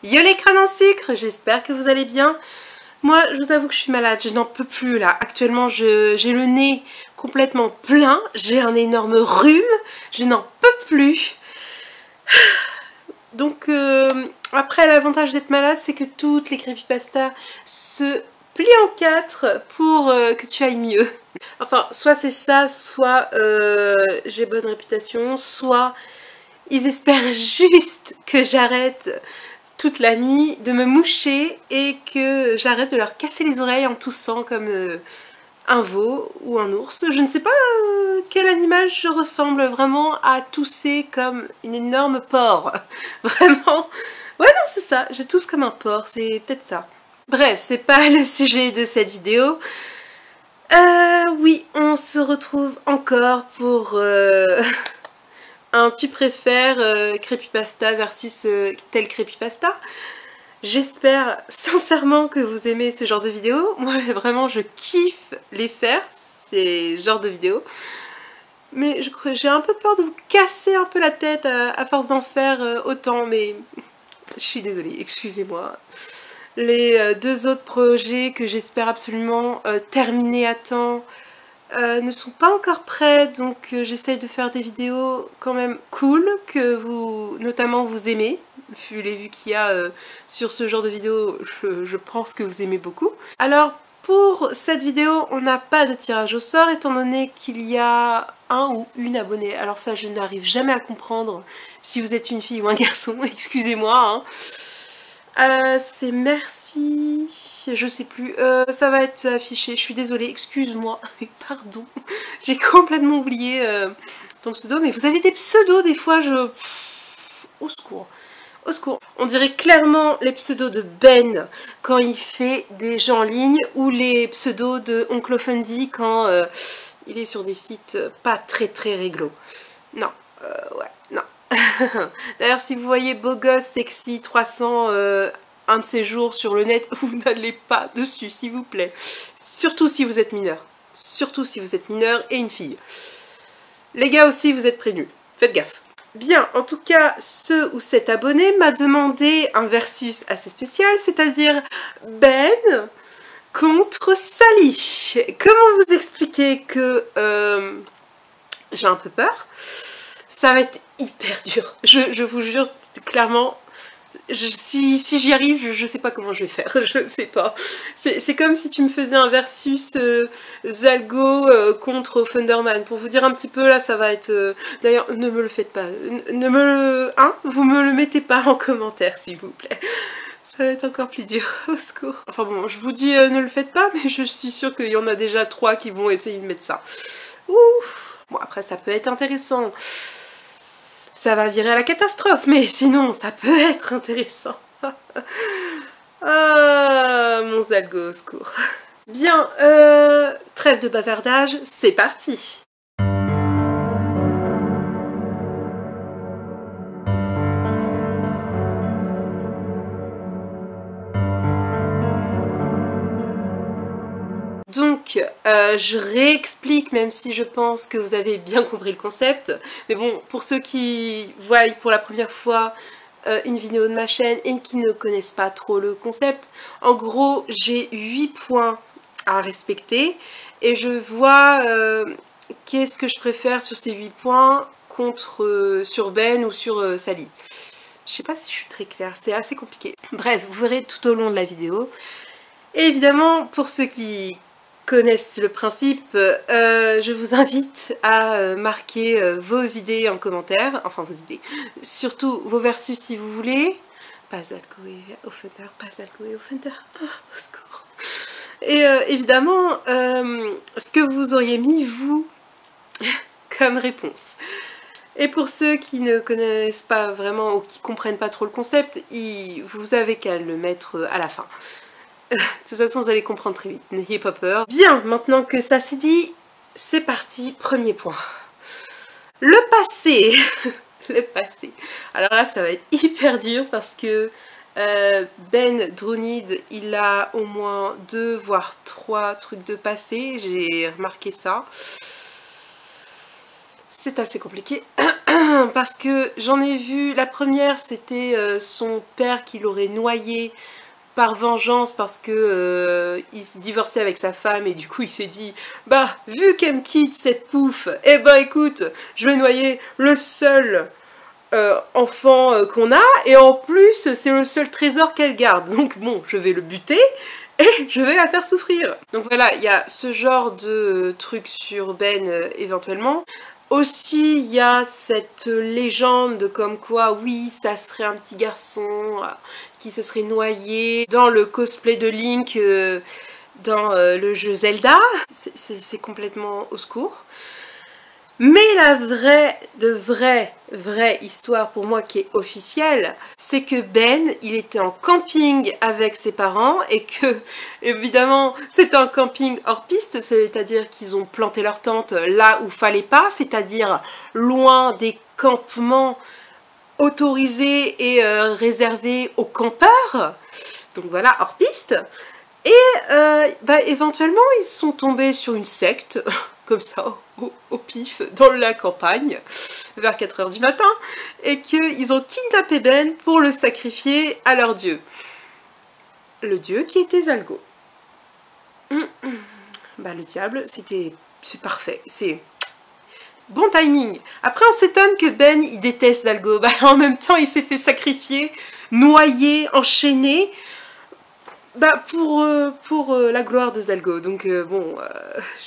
Yo les crânes en sucre, j'espère que vous allez bien. Moi, je vous avoue que je suis malade, je n'en peux plus là. Actuellement, j'ai le nez complètement plein, j'ai un énorme rhume, je n'en peux plus. Donc, après, l'avantage d'être malade, c'est que toutes les creepypastas se plient en quatre pour que tu ailles mieux. Enfin, soit c'est ça, soit j'ai bonne réputation, soit ils espèrent juste que j'arrête toute la nuit de me moucher et que j'arrête de leur casser les oreilles en toussant comme un veau ou un ours. Je ne sais pas quel animal je ressemble vraiment à tousser comme une énorme porc. Vraiment. Ouais non c'est ça, je tousse comme un porc, c'est peut-être ça. Bref, c'est pas le sujet de cette vidéo. Oui, on se retrouve encore pour un tu préfères creepypasta versus tel creepypasta. J'espère sincèrement que vous aimez ce genre de vidéos. Moi vraiment je kiffe les faire, ces genres de vidéos. Mais j'ai un peu peur de vous casser un peu la tête à force d'en faire autant. Mais je suis désolée, excusez-moi. Les deux autres projets que j'espère absolument terminer à temps ne sont pas encore prêts. Donc j'essaye de faire des vidéos quand même cool, que vous, notamment vous aimez. Vu les vues qu'il y a sur ce genre de vidéo, je pense que vous aimez beaucoup. Alors pour cette vidéo, on n'a pas de tirage au sort étant donné qu'il y a un ou une abonnée. Alors ça, je n'arrive jamais à comprendre si vous êtes une fille ou un garçon, excusez-moi. Hein. C'est merci, je sais plus, ça va être affiché, je suis désolée, excuse-moi, pardon, j'ai complètement oublié ton pseudo, mais vous avez des pseudos des fois, au secours. Au secours. On dirait clairement les pseudos de Ben quand il fait des jeux en ligne ou les pseudos de Oncle Fundy quand il est sur des sites pas très réglo. Non, ouais, non. D'ailleurs, si vous voyez beau gosse sexy 300 un de ces jours sur le net, vous n'allez pas dessus, s'il vous plaît. Surtout si vous êtes mineur. Surtout si vous êtes mineur et une fille. Les gars aussi, vous êtes prévenus. Faites gaffe. Bien, en tout cas, ce ou cet abonné m'a demandé un versus assez spécial, c'est-à-dire Ben contre Sally. Comment vous expliquer que j'ai un peu peur? Ça va être hyper dur. Je vous jure, clairement, si j'y arrive, je sais pas comment je vais faire. Je sais pas. C'est comme si tu me faisais un versus Zalgo contre Thunderman. Pour vous dire un petit peu, là, ça va être... D'ailleurs, ne me le faites pas. Ne me le... Hein? Vous me le mettez pas en commentaire, s'il vous plaît. Ça va être encore plus dur. Au secours. Enfin bon, je vous dis ne le faites pas, mais je suis sûre qu'il y en a déjà 3 qui vont essayer de mettre ça. Ouh. Bon, après, ça peut être intéressant. Ça va virer à la catastrophe, mais sinon, ça peut être intéressant. Ah, mon Zalgo, au secours. Bien, trêve de bavardage, c'est parti. Donc, je réexplique, même si je pense que vous avez bien compris le concept. Mais bon, pour ceux qui voient pour la première fois une vidéo de ma chaîne et qui ne connaissent pas trop le concept, en gros, j'ai 8 points à respecter. Et je vois qu'est-ce que je préfère sur ces 8 points contre sur Ben ou sur Sally. Je sais pas si je suis très claire, c'est assez compliqué. Bref, vous verrez tout au long de la vidéo. Et évidemment, pour ceux qui connaissent le principe, je vous invite à marquer vos idées en commentaire, enfin vos idées, surtout vos versus si vous voulez. Pas Zalgo et Offender, pas Zalgo et Offender, oh, au secours. Et évidemment, ce que vous auriez mis, vous, comme réponse. Et pour ceux qui ne connaissent pas vraiment ou qui comprennent pas trop le concept, vous avez qu'à le mettre à la fin. De toute façon, vous allez comprendre très vite, n'ayez pas peur. Bien, maintenant que ça c'est dit, c'est parti, premier point. Le passé. Le passé. Alors là, ça va être hyper dur parce que Ben Drounid, il a au moins 2 voire 3 trucs de passé, j'ai remarqué ça. C'est assez compliqué. parce que j'en ai vu, la première c'était son père qui l'aurait noyé par vengeance parce que il se divorçait avec sa femme et du coup il s'est dit bah vu qu'elle me quitte cette pouffe, eh ben écoute, je vais noyer le seul enfant qu'on a et en plus c'est le seul trésor qu'elle garde, donc bon je vais le buter et je vais la faire souffrir. Donc voilà, il y a ce genre de truc sur Ben éventuellement. Aussi, il y a cette légende comme quoi, oui, ça serait un petit garçon qui se serait noyé dans le cosplay de Link dans le jeu Zelda. C'est complètement au secours. Mais la vraie histoire pour moi qui est officielle, c'est que Ben, il était en camping avec ses parents et que, évidemment, c'est un camping hors piste, c'est-à-dire qu'ils ont planté leur tente là où fallait pas, c'est-à-dire loin des campements autorisés et réservés aux campeurs. Donc voilà, hors piste. Et éventuellement, ils sont tombés sur une secte, comme ça, au pif, dans la campagne, vers 4 h du matin, et qu'ils ont kidnappé Ben pour le sacrifier à leur dieu. Le dieu qui était Zalgo. Le diable, c'est parfait, c'est bon timing. Après, on s'étonne que Ben, il déteste Zalgo. En même temps, il s'est fait sacrifier, noyé, enchaîné, pour la gloire de Zalgo. Donc bon,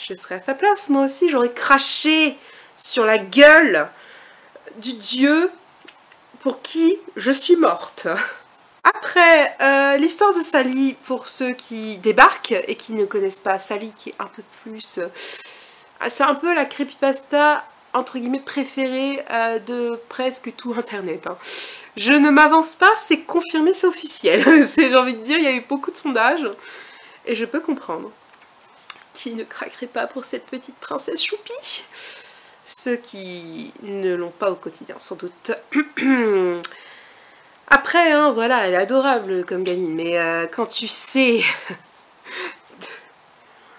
je serais à sa place, moi aussi, j'aurais craché sur la gueule du dieu pour qui je suis morte. Après, l'histoire de Sally, pour ceux qui débarquent et qui ne connaissent pas Sally, qui est un peu plus... c'est un peu la creepypasta, entre guillemets, préférée de presque tout internet. Hein. Je ne m'avance pas, c'est confirmé, c'est officiel. J'ai envie de dire, il y a eu beaucoup de sondages. Et je peux comprendre. Qui ne craquerait pas pour cette petite princesse choupie? Ceux qui ne l'ont pas au quotidien, sans doute. Après, hein, voilà, elle est adorable comme gamine. Mais quand tu sais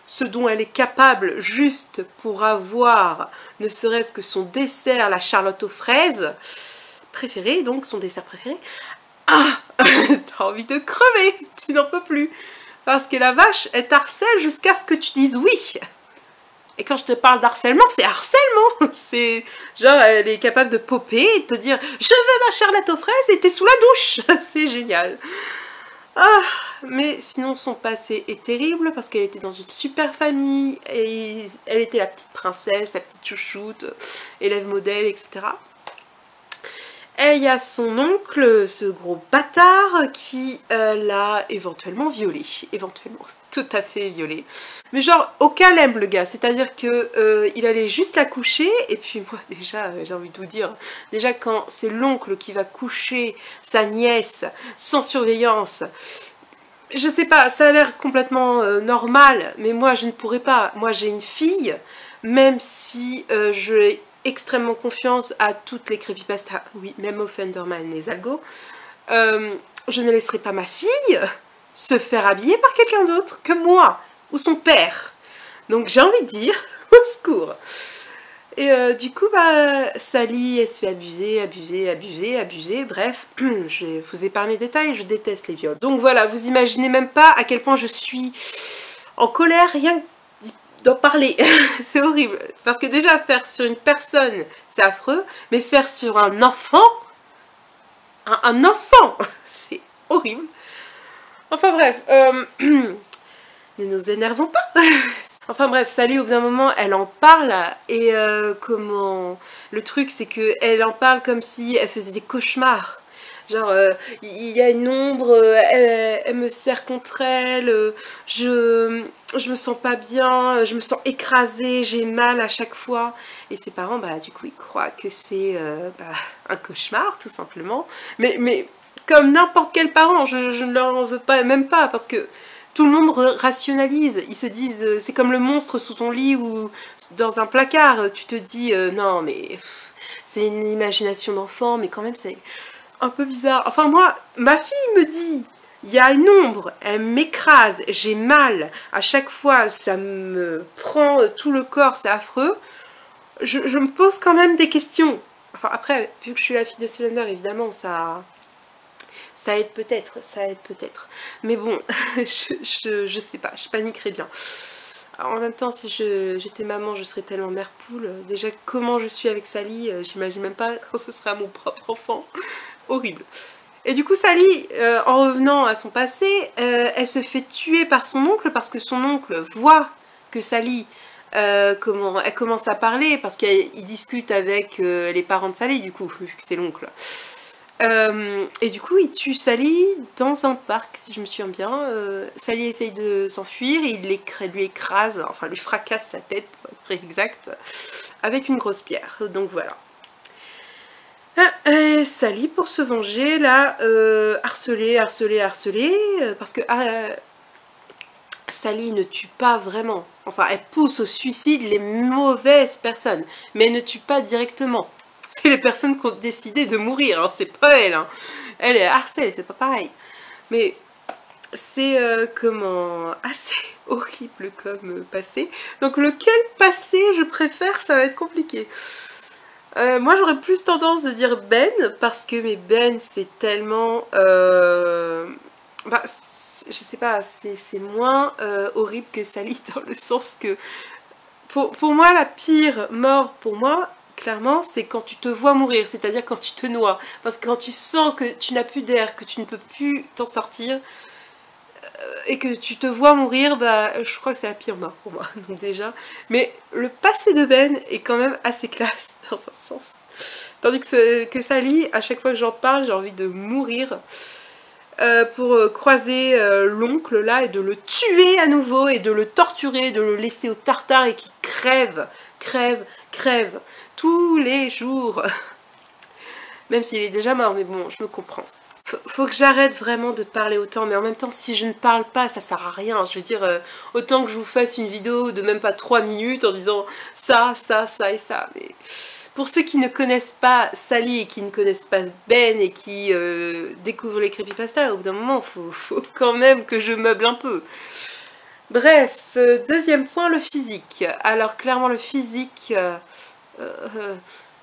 ce dont elle est capable juste pour avoir ne serait-ce que son dessert, la charlotte aux fraises préférée, donc son dessert préféré, ah, t'as envie de crever, tu n'en peux plus. Parce que la vache, elle t'harcèle jusqu'à ce que tu dises oui. Et quand je te parle d'harcèlement, c'est harcèlement. C'est genre, elle est capable de popper et de te dire « Je veux ma charlotte aux fraises » et t'es sous la douche. C'est génial. Ah, mais sinon son passé est terrible parce qu'elle était dans une super famille et elle était la petite princesse, la petite chouchoute, élève modèle, etc. Et il y a son oncle, ce gros bâtard, qui l'a éventuellement violée. Éventuellement, tout à fait violée. Mais genre, au calme le gars, c'est-à-dire que il allait juste la coucher, et puis moi déjà, j'ai envie de vous dire, déjà quand c'est l'oncle qui va coucher sa nièce sans surveillance, je sais pas, ça a l'air complètement normal, mais moi je ne pourrais pas. Moi j'ai une fille, même si je extrêmement confiance à toutes les creepypastas, oui, même au Thunderman et Zalgo, je ne laisserai pas ma fille se faire habiller par quelqu'un d'autre que moi, ou son père. Donc j'ai envie de dire, au secours. Et du coup, Sally, elle se fait abuser, bref, je vous épargne les détails, je déteste les viols. Donc voilà, vous imaginez même pas à quel point je suis en colère, rien que d'en parler. C'est horrible. Parce que déjà, faire sur une personne, c'est affreux, mais faire sur un enfant, un enfant, c'est horrible. Enfin bref, ne nous énervons pas. Enfin bref, Sally, au bout d'un moment, elle en parle, et comment... Le truc, c'est qu'elle en parle comme si elle faisait des cauchemars. Genre, il y a une ombre, elle me serre contre elle, je me sens pas bien, je me sens écrasée, j'ai mal à chaque fois. Et ses parents, du coup, ils croient que c'est un cauchemar, tout simplement. Mais comme n'importe quel parent, je ne leur en veux pas, même pas, parce que tout le monde rationalise. Ils se disent, c'est comme le monstre sous ton lit ou dans un placard. Tu te dis, non, mais c'est une imagination d'enfant, mais quand même, c'est un peu bizarre. Enfin, moi, ma fille me dit, il y a une ombre, elle m'écrase, j'ai mal. À chaque fois, ça me prend tout le corps, c'est affreux. Je me pose quand même des questions. Enfin après, vu que je suis la fille de Cylinder, évidemment, ça aide peut-être, Mais bon, je sais pas, je paniquerais bien. Alors, en même temps, si j'étais maman, je serais tellement mère poule. Déjà, comment je suis avec Sally, j'imagine même pas quand ce sera mon propre enfant. Horrible. Et du coup, Sally, en revenant à son passé, elle se fait tuer par son oncle parce que son oncle voit que Sally, elle commence à parler parce qu'il discute avec les parents de Sally, du coup, vu que c'est l'oncle. Et du coup, il tue Sally dans un parc, si je me souviens bien. Sally essaye de s'enfuir et il lui écrase, enfin lui fracasse la tête, pour être exact, avec une grosse pierre. Donc voilà. Sally, pour se venger, là, harcelée, parce que Sally ne tue pas vraiment. Enfin, elle pousse au suicide les mauvaises personnes, mais elle ne tue pas directement. C'est les personnes qui ont décidé de mourir, hein, c'est pas elle. Hein. Elle est harcelée, c'est pas pareil. Mais c'est assez horrible comme passé. Donc lequel passé je préfère, ça va être compliqué. Moi j'aurais plus tendance de dire Ben, parce que Ben c'est tellement... Bah, je sais pas, c'est moins horrible que Sally dans le sens que... Pour moi, la pire mort pour moi, clairement, c'est quand tu te vois mourir, c'est-à-dire quand tu te noies. Parce que quand tu sens que tu n'as plus d'air, que tu ne peux plus t'en sortir, et que tu te vois mourir, bah, je crois que c'est la pire mort pour moi, donc déjà. Mais le passé de Ben est quand même assez classe, dans un sens. Tandis que Sally, à chaque fois que j'en parle, j'ai envie de mourir. Pour croiser l'oncle là et de le tuer à nouveau et de le torturer, de le laisser au tartare et qu'il crève tous les jours. Même s'il est déjà mort, mais bon, je me comprends. Faut que j'arrête vraiment de parler autant, mais en même temps, si je ne parle pas, ça sert à rien. Je veux dire, autant que je vous fasse une vidéo de même pas 3 minutes en disant ça et ça, mais... Pour ceux qui ne connaissent pas Sally et qui ne connaissent pas Ben et qui découvrent les creepypastas, au bout d'un moment, faut quand même que je meuble un peu. Bref, deuxième point, le physique. Alors clairement le physique,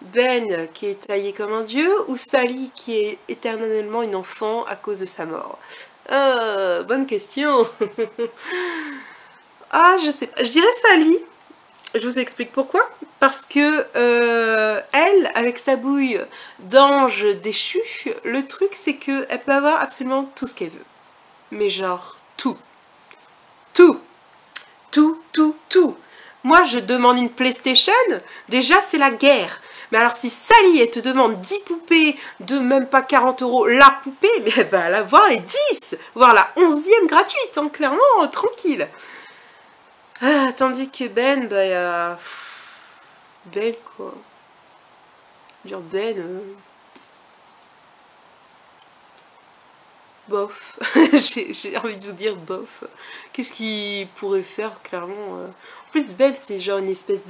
Ben qui est taillé comme un dieu ou Sally qui est éternellement une enfant à cause de sa mort. Bonne question. Ah, je sais pas. Je dirais Sally. Je vous explique pourquoi. Parce que elle, avec sa bouille d'ange déchu, le truc c'est qu'elle peut avoir absolument tout ce qu'elle veut. Mais genre tout. Tout. Tout. Moi je demande une PlayStation, déjà c'est la guerre. Mais alors si Sally elle te demande 10 poupées de même pas 40 €, la poupée, mais elle va la voir les 10, voire la 11e gratuite, hein, clairement, tranquille. Ah, tandis que Ben, bah, y a... Ben, quoi. Genre Ben... Bof. J'ai envie de vous dire bof. Qu'est-ce qu'il pourrait faire, clairement En plus, Ben, c'est genre une espèce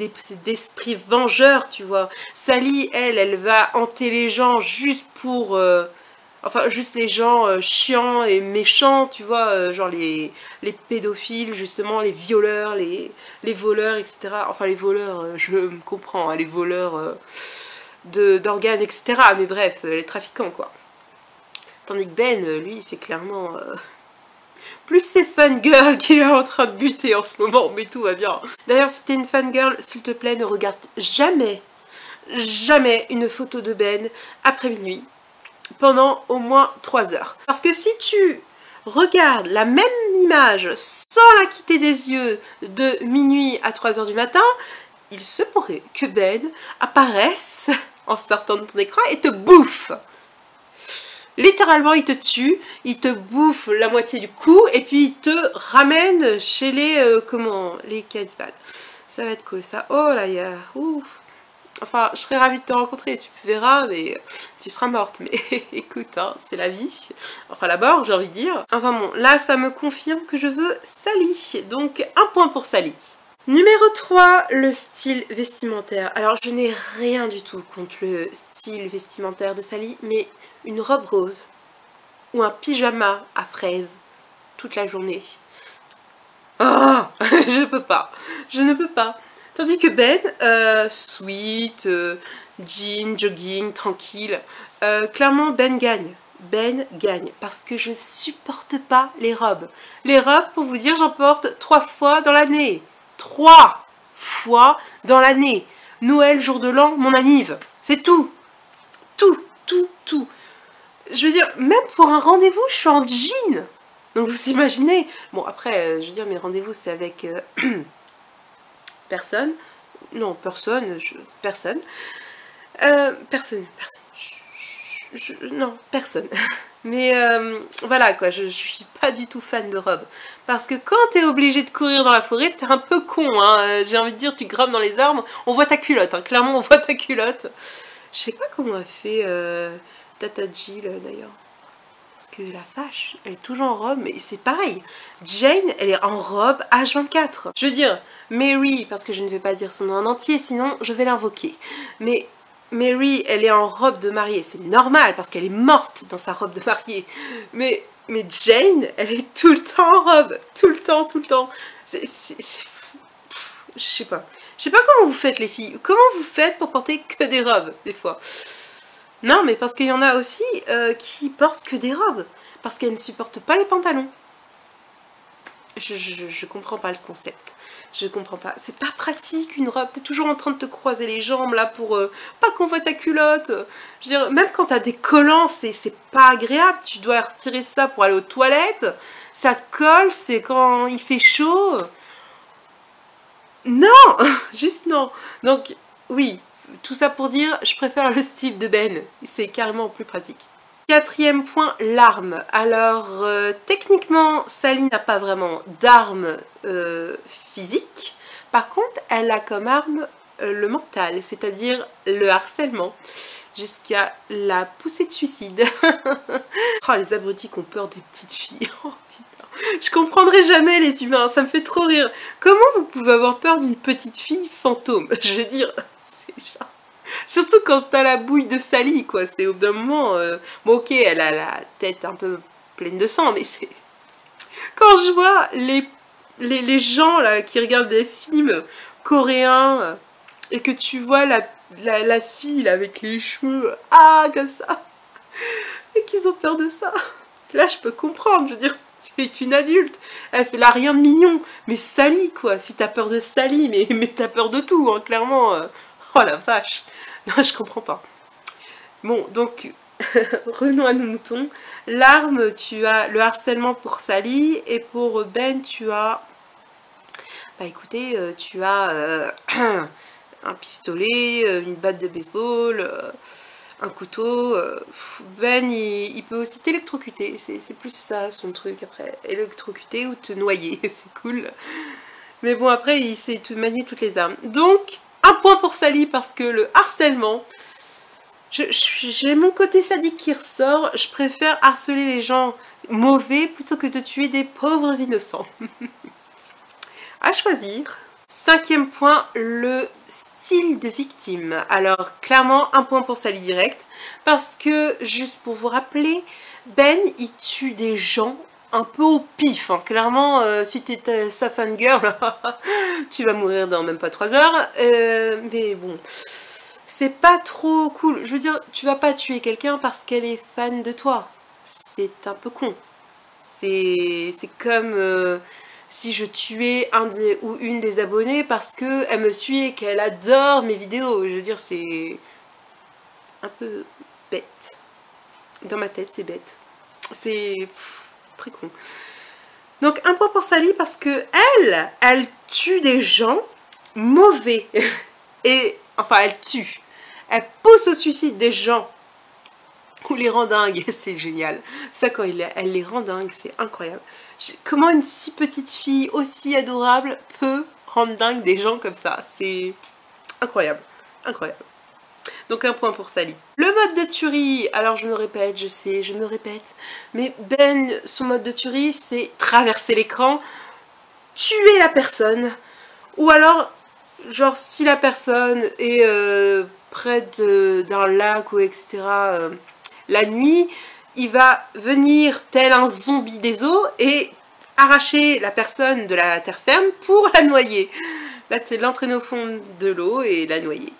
d'esprit vengeur, tu vois. Sally, elle va hanter les gens juste pour... Enfin, juste les gens chiants et méchants, tu vois, genre les pédophiles, justement, les violeurs, les voleurs, etc. Enfin, les voleurs, je me comprends, hein, les voleurs d'organes, etc. Mais bref, les trafiquants, quoi. Tandis que Ben, lui, c'est clairement... plus c'est fangirl qu'il est en train de buter en ce moment, mais tout va bien. D'ailleurs, si t'es une fangirl, s'il te plaît, ne regarde jamais une photo de Ben après minuit. Pendant au moins 3 heures. Parce que si tu regardes la même image sans la quitter des yeux de minuit à 3 heures du matin, il se pourrait que Ben apparaisse en sortant de ton écran et te bouffe. Littéralement, il te tue, il te bouffe la moitié du cou et puis il te ramène chez les cannibales. Ça va être cool ça. Oh là, il y a... Ouf. Enfin, je serais ravie de te rencontrer, tu verras, mais tu seras morte. Mais écoute, hein, c'est la vie. Enfin, la mort, j'ai envie de dire. Enfin bon, là, ça me confirme que je veux Sally. Donc, un point pour Sally. Numéro 3, le style vestimentaire. Alors, je n'ai rien du tout contre le style vestimentaire de Sally, mais une robe rose ou un pyjama à fraises toute la journée. Oh, je peux pas. Je ne peux pas. Tandis que Ben, sweet, Jean, jogging, tranquille. Clairement, Ben gagne. Ben gagne. Parce que je supporte pas les robes. Les robes, pour vous dire, j'en porte 3 fois dans l'année. 3 fois dans l'année. Noël, jour de l'an, mon anniv. C'est tout. Tout, tout, tout. Je veux dire, même pour un rendez-vous, je suis en jean. Donc vous imaginez. Bon, après, je veux dire, mes rendez-vous, c'est avec personne. Non, personne. Personne. Personne. Non, personne. Mais voilà quoi, je suis pas du tout fan de robes. Parce que quand t'es obligé de courir dans la forêt, t'es un peu con, hein. J'ai envie de dire, tu grimpes dans les arbres, on voit ta culotte, hein. Clairement on voit ta culotte. Je sais pas comment a fait Tata Jill d'ailleurs. Parce que la vache, elle est toujours en robe, mais c'est pareil. Jane, elle est en robe H24. Je veux dire, Mary, parce que je ne vais pas dire son nom en entier, sinon je vais l'invoquer. Mais Mary, elle est en robe de mariée, c'est normal parce qu'elle est morte dans sa robe de mariée. Mais Jane, elle est tout le temps en robe, tout le temps, tout le temps. Je sais pas. Je sais pas comment vous faites les filles. Comment vous faites pour porter que des robes, des fois? Non, mais parce qu'il y en a aussi qui portent que des robes. Parce qu'elles ne supportent pas les pantalons. Je comprends pas le concept. Je comprends pas. C'est pas pratique une robe. T'es toujours en train de te croiser les jambes là pour pas qu'on voit ta culotte. Je veux dire, même quand t'as des collants, c'est pas agréable. Tu dois retirer ça pour aller aux toilettes. Ça te colle, c'est quand il fait chaud. Non, juste non. Donc, oui, tout ça pour dire, je préfère le style de Ben. C'est carrément plus pratique. 4e point, l'arme. Alors, techniquement, Sally n'a pas vraiment d'arme physique. Par contre, elle a comme arme le mental, c'est-à-dire le harcèlement, jusqu'à la poussée de suicide. Oh, les abrutis qui ont peur des petites filles. Oh, putain. Je comprendrai jamais les humains, ça me fait trop rire. Comment vous pouvez avoir peur d'une petite fille fantôme? Je veux dire, c'est genre... Surtout quand t'as la bouille de Sally, quoi. C'est au bout d'un moment... Bon, ok, elle a la tête un peu pleine de sang, mais c'est... Quand je vois les gens, là, qui regardent des films coréens, et que tu vois la fille, là, avec les cheveux, comme ça, et qu'ils ont peur de ça. Là, je peux comprendre, je veux dire... C'est une adulte, elle fait là rien de mignon. Mais Sally, quoi, si t'as peur de Sally, mais t'as peur de tout, hein, clairement. Oh la vache. Non, je comprends pas. Bon, donc, revenons à nos moutons. L'arme, tu as le harcèlement pour Sally, et pour Ben, tu as... Bah écoutez, tu as un pistolet, une batte de baseball... un couteau. Ben, il peut aussi t'électrocuter. C'est plus ça son truc après. Électrocuter ou te noyer. C'est cool. Mais bon, après, il sait manier toutes les armes. Donc, un point pour Sally parce que le harcèlement, j'ai mon côté sadique qui ressort. Je préfère harceler les gens mauvais plutôt que de tuer des pauvres innocents. À choisir. 5e point, le style de victime. Alors, clairement, un point pour Sally direct. Parce que, juste pour vous rappeler, Ben, il tue des gens un peu au pif. Hein. Clairement, si t'étais sa fangirl, tu vas mourir dans même pas 3 heures. Mais bon, c'est pas trop cool. Je veux dire, tu vas pas tuer quelqu'un parce qu'elle est fan de toi. C'est un peu con. C'est comme... si je tuais ou une des abonnées parce qu'elle me suit et qu'elle adore mes vidéos. Je veux dire, c'est un peu bête. Dans ma tête, c'est bête. C'est très con. Donc, un point pour Sally parce que elle tue des gens mauvais. Et, enfin, elle tue. Elle pousse au suicide des gens. Ou les rend dingues. C'est génial. Ça, quand elle les rend dingues, c'est incroyable. Comment une si petite fille aussi adorable peut rendre dingue des gens comme ça? C'est incroyable, incroyable. Donc un point pour Sally. Le mode de tuerie, alors je me répète, je sais, je me répète, mais Ben, son mode de tuerie, c'est traverser l'écran, tuer la personne, ou alors, genre si la personne est près d'un lac ou etc., la nuit, il va venir tel un zombie des eaux et arracher la personne de la terre ferme pour la noyer. Là, c'est l'entraîner au fond de l'eau et la noyer.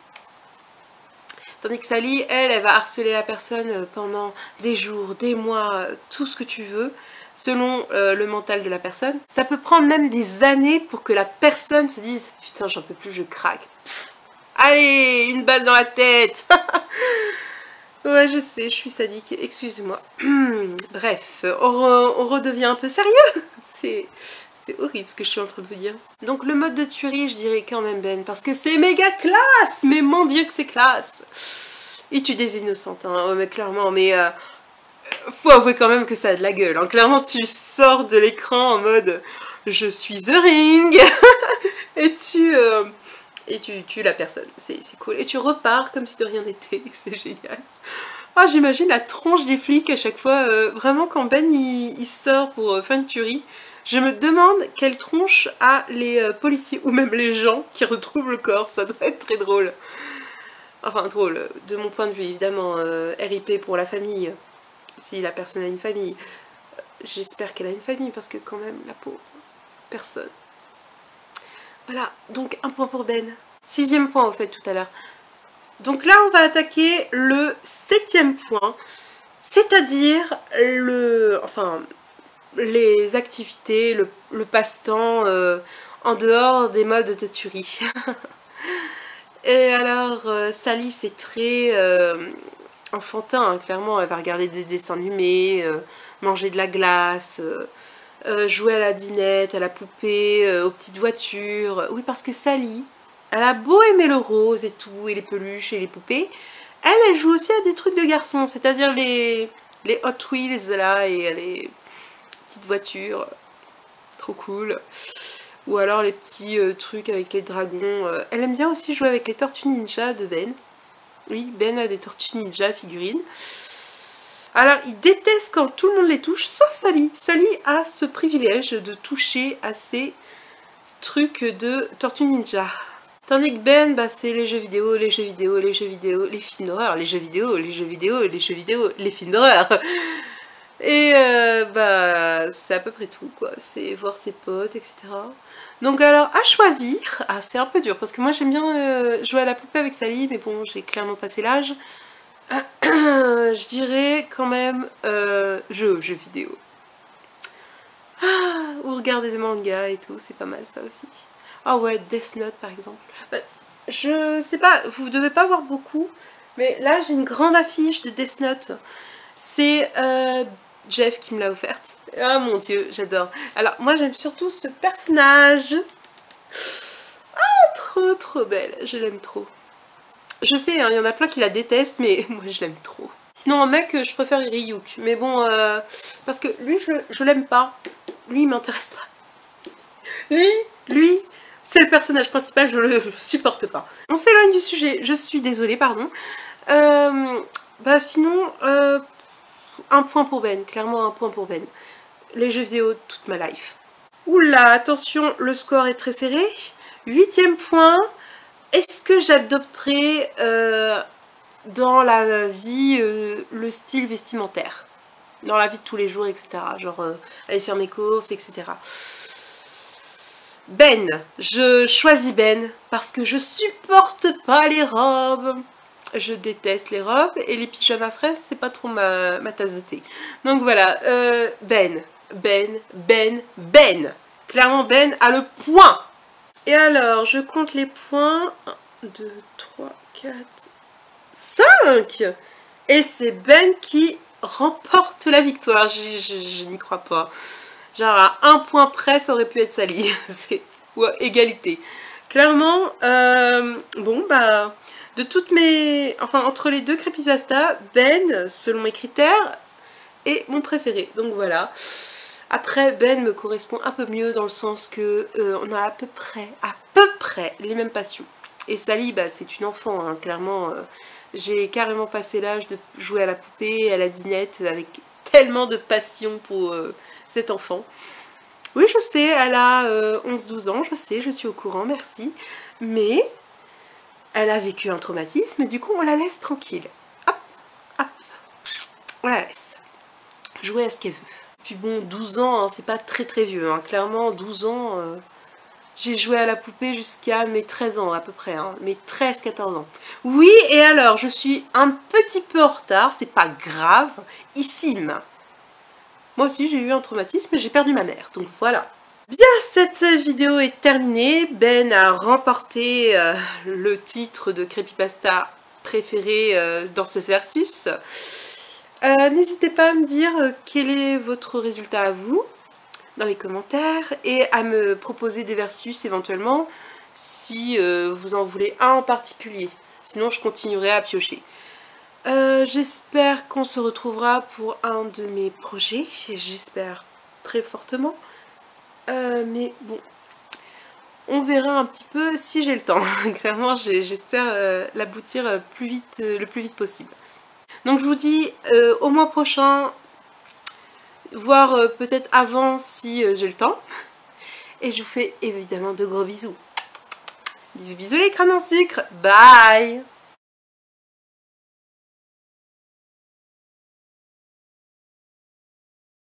Tandis que Sally, elle va harceler la personne pendant des jours, des mois, tout ce que tu veux, selon le mental de la personne. Ça peut prendre même des années pour que la personne se dise « Putain, j'en peux plus, je craque. Allez, une balle dans la tête !» Ouais, je sais, je suis sadique, excusez-moi. Bref, on redevient un peu sérieux. C'est horrible ce que je suis en train de vous dire. Donc le mode de tuerie, je dirais quand même Ben, parce que c'est méga classe. Mais mon Dieu que c'est classe. Il tue des innocentes, hein, oh, mais clairement, mais faut avouer quand même que ça a de la gueule. Hein. Clairement, tu sors de l'écran en mode « Je suis The Ring !» et tu tues la personne. C'est cool. Et tu repars comme si de rien n'était. C'est génial. Ah, j'imagine la tronche des flics à chaque fois. Vraiment, quand Ben il sort pour faire une tuerie, je me demande quelle tronche a les policiers ou même les gens qui retrouvent le corps. Ça doit être très drôle. Enfin, drôle, de mon point de vue, évidemment. RIP pour la famille. Si la personne a une famille. J'espère qu'elle a une famille parce que quand même, la pauvre personne. Voilà, donc un point pour Ben. 6e point en fait tout à l'heure. Donc là on va attaquer le 7e point. C'est-à-dire les activités, le passe-temps en dehors des modes de tuerie. Et alors Sally c'est très enfantin, hein, clairement. Elle va regarder des dessins animés, manger de la glace... jouer à la dinette, à la poupée, aux petites voitures. Oui, parce que Sally, elle a beau aimer le rose et tout, et les peluches et les poupées, elle joue aussi à des trucs de garçons, c'est-à-dire les Hot Wheels là, et les petites voitures, trop cool. Ou alors les petits trucs avec les dragons. Elle aime bien aussi jouer avec les tortues ninja de Ben. Oui, Ben a des tortues ninja figurines. Alors, il déteste quand tout le monde les touche, sauf Sally. Sally a ce privilège de toucher à ces trucs de Tortue Ninja. Tandis que Ben, bah, c'est les jeux vidéo, les jeux vidéo, les jeux vidéo, les films d'horreur, les jeux vidéo, les jeux vidéo, les jeux vidéo, les films d'horreur. Et bah, c'est à peu près tout, quoi. C'est voir ses potes, etc. Donc alors, à choisir, ah, c'est un peu dur, parce que moi j'aime bien jouer à la poupée avec Sally, mais bon, j'ai clairement passé l'âge. Je dirais quand même jeux vidéo. Ah, ou regarder des mangas et tout, c'est pas mal ça aussi. Ah ouais, Death Note par exemple. Bah, je sais pas, vous devez pas voir beaucoup, mais là j'ai une grande affiche de Death Note. C'est Jeff qui me l'a offerte. Ah mon dieu, j'adore. Alors moi j'aime surtout ce personnage. Ah, trop belle, je l'aime trop. Je sais, hein, il y en a plein qui la détestent, mais moi je l'aime trop. Sinon, en mec, je préfère Ryuk. Mais bon, parce que lui, je l'aime pas. Lui, il m'intéresse pas. Lui, c'est le personnage principal, je le supporte pas. On s'éloigne du sujet, je suis désolée, pardon. Bah sinon, un point pour Ben, clairement un point pour Ben. Les jeux vidéo, toute ma life. Oula, attention, le score est très serré. 8e point. Est-ce que j'adopterai dans la vie le style vestimentaire? Dans la vie de tous les jours, etc. Genre aller faire mes courses, etc. Ben, je choisis Ben parce que je supporte pas les robes. Je déteste les robes et les pyjamas fraises, c'est pas trop ma tasse de thé. Donc voilà, Ben. Clairement, Ben a le point. Et alors, je compte les points. 1, 2, 3, 4, 5. Et c'est Ben qui remporte la victoire. Je n'y crois pas. Genre, à un point près, ça aurait pu être Sally. C'est égalité. Clairement, bon, bah, de toutes mes... Enfin, entre les deux creepypasta, Ben, selon mes critères, est mon préféré. Donc voilà. Après, Ben me correspond un peu mieux dans le sens que on a à peu près les mêmes passions. Et Sally, bah, c'est une enfant, hein, clairement. J'ai carrément passé l'âge de jouer à la poupée, à la dinette, avec tellement de passion pour cet enfant. Oui, je sais, elle a 11-12 ans, je sais, je suis au courant, merci. Mais elle a vécu un traumatisme et du coup, on la laisse tranquille. Hop, hop, on la laisse jouer à ce qu'elle veut. Puis bon, 12 ans, hein, c'est pas très vieux, hein. Clairement, 12 ans, J'ai joué à la poupée jusqu'à mes 13 ans à peu près, hein, mes 13-14 ans. Oui, et alors, je suis un petit peu en retard, c'est pas grave, issime. Moi aussi, j'ai eu un traumatisme, j'ai perdu ma mère, donc voilà. Bien, cette vidéo est terminée. Ben a remporté le titre de creepypasta préféré dans ce versus. N'hésitez pas à me dire quel est votre résultat à vous dans les commentaires et à me proposer des versus éventuellement si vous en voulez un en particulier. Sinon, je continuerai à piocher. J'espère qu'on se retrouvera pour un de mes projets. J'espère très fortement. Mais bon, on verra un petit peu si j'ai le temps. Clairement, j'espère l'aboutir le plus vite possible. Donc je vous dis au mois prochain, voire peut-être avant si j'ai le temps. Et je vous fais évidemment de gros bisous. Bisous bisous les crânes en sucre. Bye!